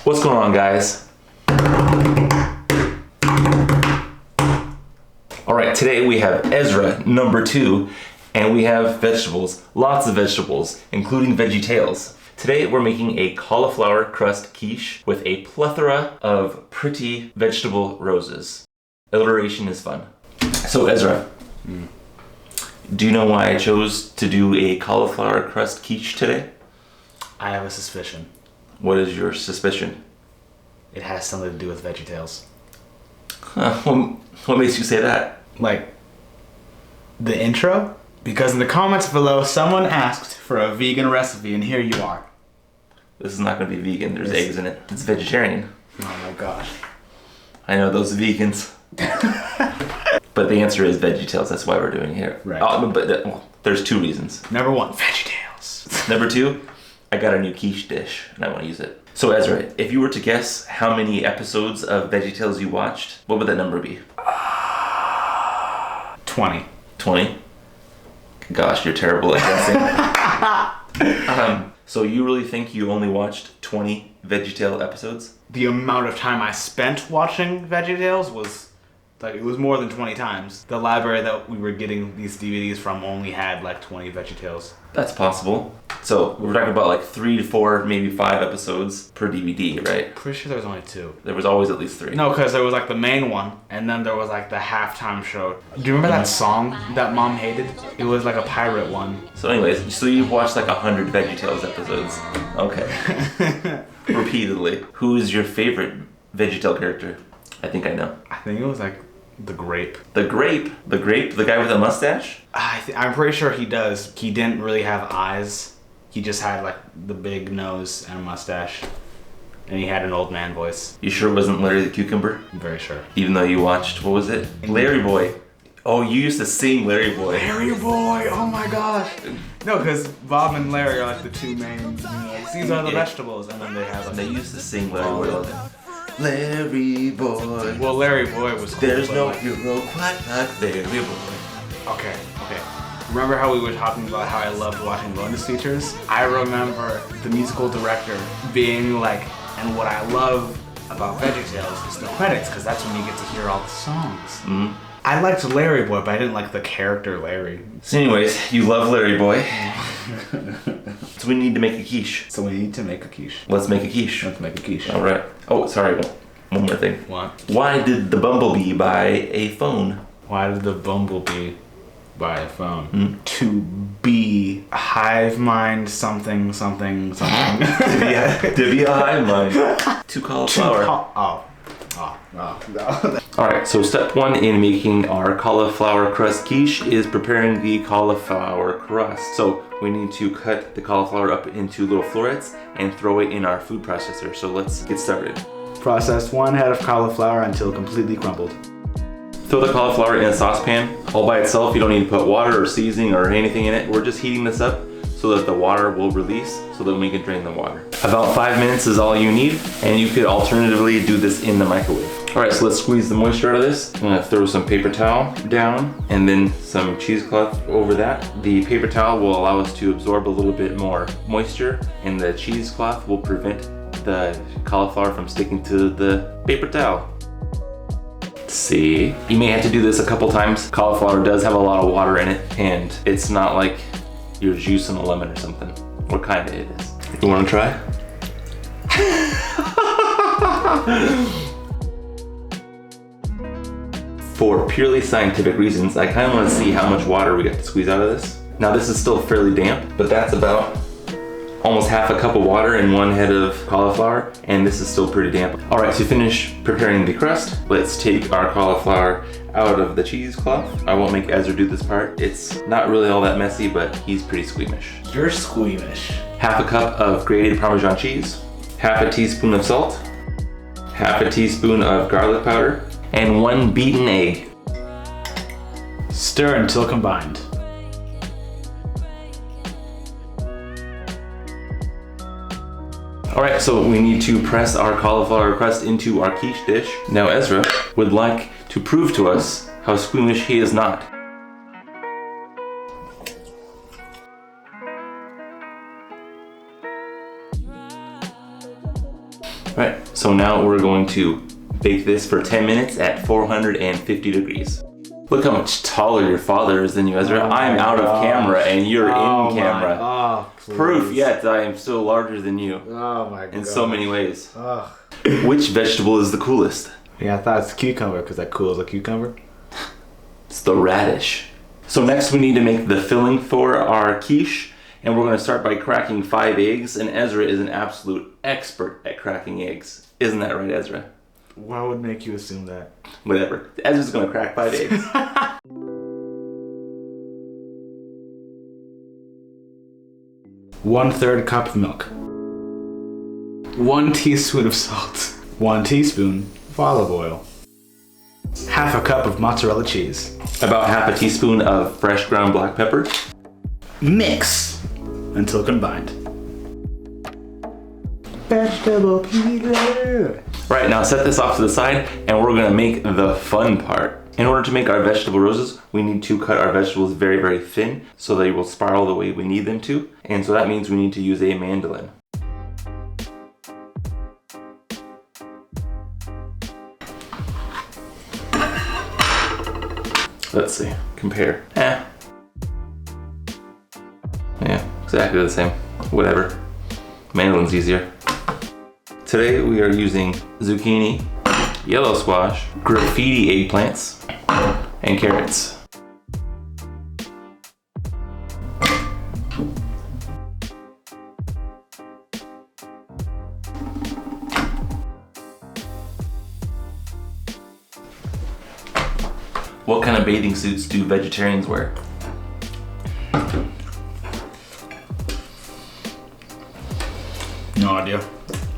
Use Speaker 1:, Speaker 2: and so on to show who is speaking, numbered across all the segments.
Speaker 1: What's going on, guys? All right, today we have Ezra #2, and we have vegetables, lots of vegetables, including VeggieTales. Today we're making a cauliflower crust quiche with a plethora of pretty vegetable roses. Alliteration is fun. So Ezra, do you know why I chose to do a cauliflower crust quiche today?
Speaker 2: I have a suspicion.
Speaker 1: What is your suspicion?
Speaker 2: It has something to do with VeggieTales.
Speaker 1: What makes you say that?
Speaker 2: Like, the intro? Because in the comments below, someone asked for a vegan recipe, and here you are.
Speaker 1: This is not going to be vegan. There's eggs in it. It's vegetarian.
Speaker 2: Oh my gosh.
Speaker 1: I know those vegans. But the answer is VeggieTales. That's why we're doing it here.
Speaker 2: Right.
Speaker 1: Well, there's two reasons.
Speaker 2: Number one, VeggieTales.
Speaker 1: Number two, I got a new quiche dish and I want to use it. So Ezra, if you were to guess how many episodes of VeggieTales you watched, what would that number be?
Speaker 2: 20.
Speaker 1: 20? Gosh, you're terrible at guessing. So you really think you only watched 20 VeggieTale episodes?
Speaker 2: The amount of time I spent watching VeggieTales was, like, it was more than 20 times. The library that we were getting these DVDs from only had like 20 VeggieTales.
Speaker 1: That's possible. So we're talking about like 3 to 4, maybe 5 episodes per DVD, right?
Speaker 2: Pretty sure there was only 2.
Speaker 1: There was always at least 3.
Speaker 2: No, because there was like the main one, and then there was like the halftime show. Do you remember that song that Mom hated? It was like a pirate one.
Speaker 1: So anyways, so you've watched like 100 VeggieTales episodes. Okay. Repeatedly. Who is your favorite VeggieTale character? I think I know.
Speaker 2: I think it was like the grape.
Speaker 1: The grape? The grape? The guy with a mustache?
Speaker 2: I'm pretty sure he does. He didn't really have eyes. He just had like the big nose and a mustache. And he had an old man voice.
Speaker 1: You sure it wasn't Larry the Cucumber?
Speaker 2: I'm very sure.
Speaker 1: Even though you watched, what was it? Larry Boy. Oh, you used to sing Larry Boy.
Speaker 2: Larry Boy! Oh my gosh! No, because Bob and Larry are like the two main. These are the vegetables, and then they have like.
Speaker 1: They used to sing Larry Boy. Larry Boy.
Speaker 2: Well, Larry Boy was cool.
Speaker 1: There's no hero quite like Larry Boy.
Speaker 2: Okay. Remember how we were talking about how I loved watching bonus features? I remember the musical director being like, and what I love about VeggieTales is the credits, because that's when you get to hear all the songs.
Speaker 1: Mm-hmm.
Speaker 2: I liked Larry Boy, but I didn't like the character Larry.
Speaker 1: So anyways, you love Larry Boy. So we need to make a quiche.
Speaker 2: So we need to make a quiche.
Speaker 1: Let's make a quiche.
Speaker 2: Let's make a quiche.
Speaker 1: All right. Oh, sorry. One more thing.
Speaker 2: What?
Speaker 1: Why did the bumblebee buy a phone?
Speaker 2: Why did the bumblebee buy a phone? To be a hive mind something.
Speaker 1: to be a hive mind. To cauliflower.
Speaker 2: No.
Speaker 1: All right, so step 1 in making our cauliflower crust quiche is preparing the cauliflower crust. So we need to cut the cauliflower up into little florets and throw it in our food processor. So let's get started.
Speaker 2: Process 1 head of cauliflower until completely crumbled.
Speaker 1: Throw the cauliflower in a saucepan all by itself. You don't need to put water or seasoning or anything in it. We're just heating this up so that the water will release so that we can drain the water. About 5 minutes is all you need, and you could alternatively do this in the microwave. All right, so let's squeeze the moisture out of this. I'm gonna throw some paper towel down and then some cheesecloth over that. The paper towel will allow us to absorb a little bit more moisture, and the cheesecloth will prevent the cauliflower from sticking to the paper towel. See, you may have to do this a couple times. Cauliflower does have a lot of water in it, and it's not like you're juicing a lemon or something. Or kinda it is. You wanna try? For purely scientific reasons, I kinda wanna see how much water we got to squeeze out of this. Now this is still fairly damp, but that's about almost half a cup of water in 1 head of cauliflower, and this is still pretty damp. All right, to finish preparing the crust, let's take our cauliflower out of the cheesecloth. I won't make Ezra do this part. It's not really all that messy, but he's pretty squeamish.
Speaker 2: You're squeamish.
Speaker 1: Half a cup of grated Parmesan cheese, half a teaspoon of salt, half a teaspoon of garlic powder, and 1 beaten egg.
Speaker 2: Stir until combined.
Speaker 1: All right, so we need to press our cauliflower crust into our quiche dish. Now Ezra would like to prove to us how squeamish he is not. Right, so now we're going to bake this for 10 minutes at 450 degrees. Look how much taller your father is than you, Ezra. I'm out of camera and you're in camera.
Speaker 2: Oh,
Speaker 1: Proof yet I am still larger than you.
Speaker 2: Oh my god.
Speaker 1: In so many ways.
Speaker 2: Oh.
Speaker 1: Which vegetable is the coolest?
Speaker 2: Yeah, I thought it's cucumber because that cool as a cucumber.
Speaker 1: It's the radish. So next we need to make the filling for our quiche. And we're going to start by cracking 5 eggs. And Ezra is an absolute expert at cracking eggs. Isn't that right, Ezra?
Speaker 2: What would make you assume that?
Speaker 1: Whatever. Ezra's going to crack 5 eggs.
Speaker 2: 1/3 cup of milk. 1 teaspoon of salt. 1 teaspoon of olive oil. 1/2 cup of mozzarella cheese.
Speaker 1: About 1/2 teaspoon of fresh ground black pepper.
Speaker 2: Mix until combined. Vegetable peeler.
Speaker 1: Right, now set this off to the side and we're gonna make the fun part. In order to make our vegetable roses, we need to cut our vegetables very, very thin so they will spiral the way we need them to. And so that means we need to use a mandolin. Let's see, compare. Yeah, exactly the same. Whatever. Mandolin's easier. Today we are using zucchini, yellow squash, graffiti eggplants, and carrots. What kind of bathing suits do vegetarians wear?
Speaker 2: No idea.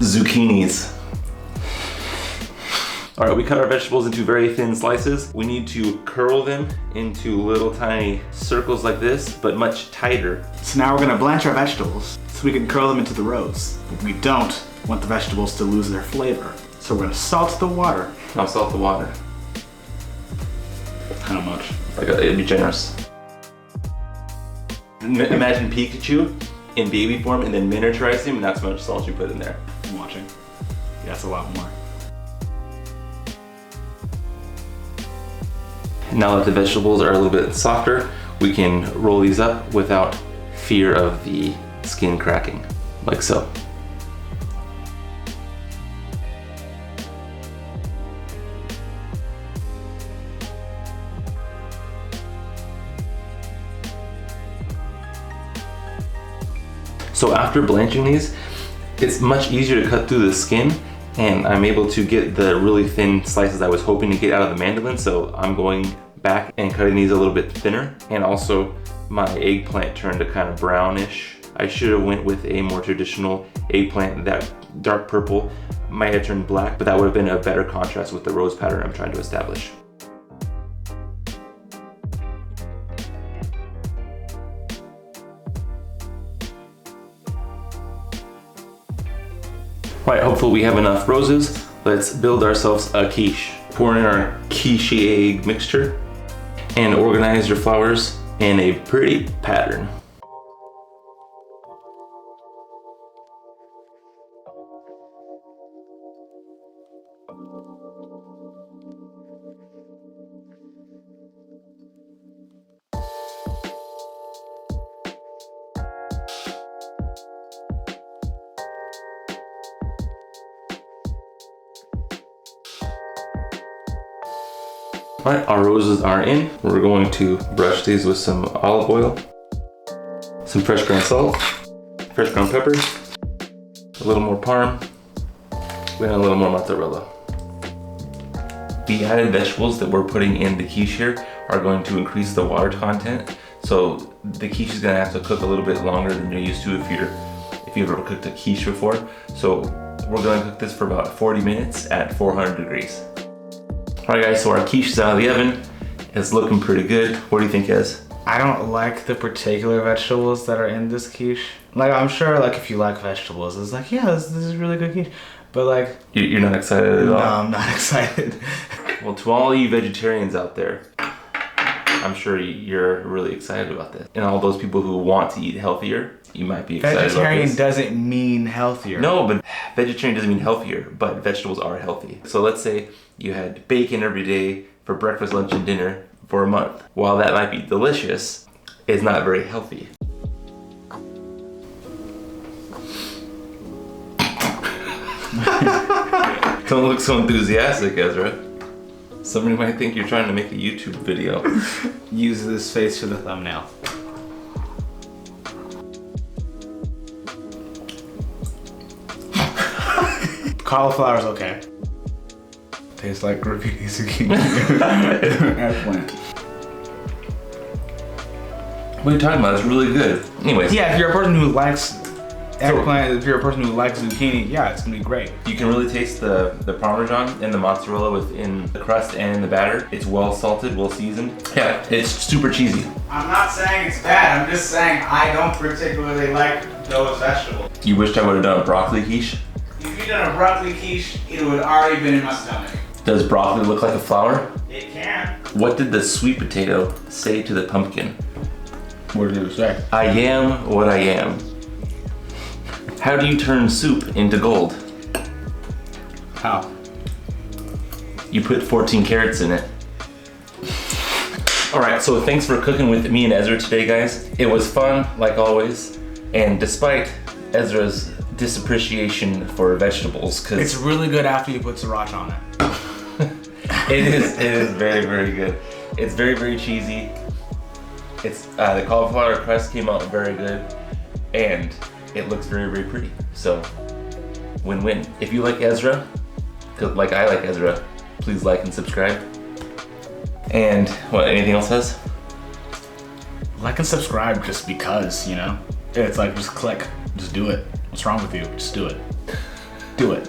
Speaker 1: Zucchinis. All right, we cut our vegetables into very thin slices. We need to curl them into little tiny circles like this, but much tighter.
Speaker 2: So now we're gonna blanch our vegetables so we can curl them into the rows. But we don't want the vegetables to lose their flavor. So we're gonna salt the water.
Speaker 1: I'll salt the water.
Speaker 2: How much?
Speaker 1: It'd be generous. Imagine Pikachu in baby form and then miniaturize him, and that's how much salt you put in there.
Speaker 2: I'm watching. Yeah, that's a lot more.
Speaker 1: Now that the vegetables are a little bit softer, we can roll these up without fear of the skin cracking, like so. So after blanching these, it's much easier to cut through the skin, and I'm able to get the really thin slices I was hoping to get out of the mandolin, so I'm going back and cutting these a little bit thinner. And also my eggplant turned to kind of brownish. I should have went with a more traditional eggplant. That dark purple might have turned black, but that would have been a better contrast with the rose pattern I'm trying to establish. Right, hopefully we have enough roses. Let's build ourselves a quiche. Pour in our quiche egg mixture and organize your flowers in a pretty pattern. All right, our roses are in. We're going to brush these with some olive oil, some fresh ground salt, fresh ground pepper, a little more parm, and a little more mozzarella. The added vegetables that we're putting in the quiche here are going to increase the water content. So the quiche is gonna have to cook a little bit longer than you're used to if you've ever cooked a quiche before. So we're gonna cook this for about 40 minutes at 400 degrees. All right guys, so our quiche is out of the oven. It's looking pretty good. What do you think, Ez?
Speaker 2: I don't like the particular vegetables that are in this quiche. Like, I'm sure, like, if you like vegetables, it's like, yeah, this is really good quiche. But like,
Speaker 1: You're not excited at all?
Speaker 2: No, I'm not excited.
Speaker 1: Well, to all you vegetarians out there, I I'm sure you're really excited about this. And all those people who want to eat healthier, you might be excited about
Speaker 2: Vegetarian
Speaker 1: this.
Speaker 2: doesn't mean healthier.
Speaker 1: No, but vegetarian doesn't mean healthier, but vegetables are healthy. So let's say you had bacon every day for breakfast, lunch, and dinner for a month. While that might be delicious, it's not very healthy. Don't look so enthusiastic, Ezra. Somebody might think you're trying to make a YouTube video.
Speaker 2: Use this face for the thumbnail. Cauliflower's okay. Tastes like graffiti zucchini. Eggplant.
Speaker 1: What are you talking about? It's really good. Anyways.
Speaker 2: Yeah, if you're a person who likes eggplant, if you're a person who likes zucchini, yeah, it's gonna be great.
Speaker 1: You can really taste the Parmesan and the mozzarella within the crust and the batter. It's well salted, well seasoned. Yeah, it's super cheesy.
Speaker 2: I'm not saying it's bad, I'm just saying I don't particularly like those vegetables.
Speaker 1: You wished I would have done a broccoli quiche?
Speaker 2: If you'd done a broccoli quiche, it would have already been in my stomach.
Speaker 1: Does broccoli look like a flower?
Speaker 2: It can.
Speaker 1: What did the sweet potato say to the pumpkin?
Speaker 2: What did it say?
Speaker 1: I am what I am. How do you turn soup into gold?
Speaker 2: How?
Speaker 1: You put 14 carrots in it. All right, so thanks for cooking with me and Ezra today, guys. It was fun, like always. And despite Ezra's disappreciation for vegetables, because
Speaker 2: It's really good after you put sriracha on it.
Speaker 1: it is very, very good. It's very, very cheesy. It's the cauliflower crust came out very good, and it looks very, very pretty. So, win-win. If you like Ezra, like I like Ezra, please like and subscribe. And what? Anything else, Ez?
Speaker 2: Like and subscribe just because, you know? It's like just click, just do it. What's wrong with you? Just do it. Do it.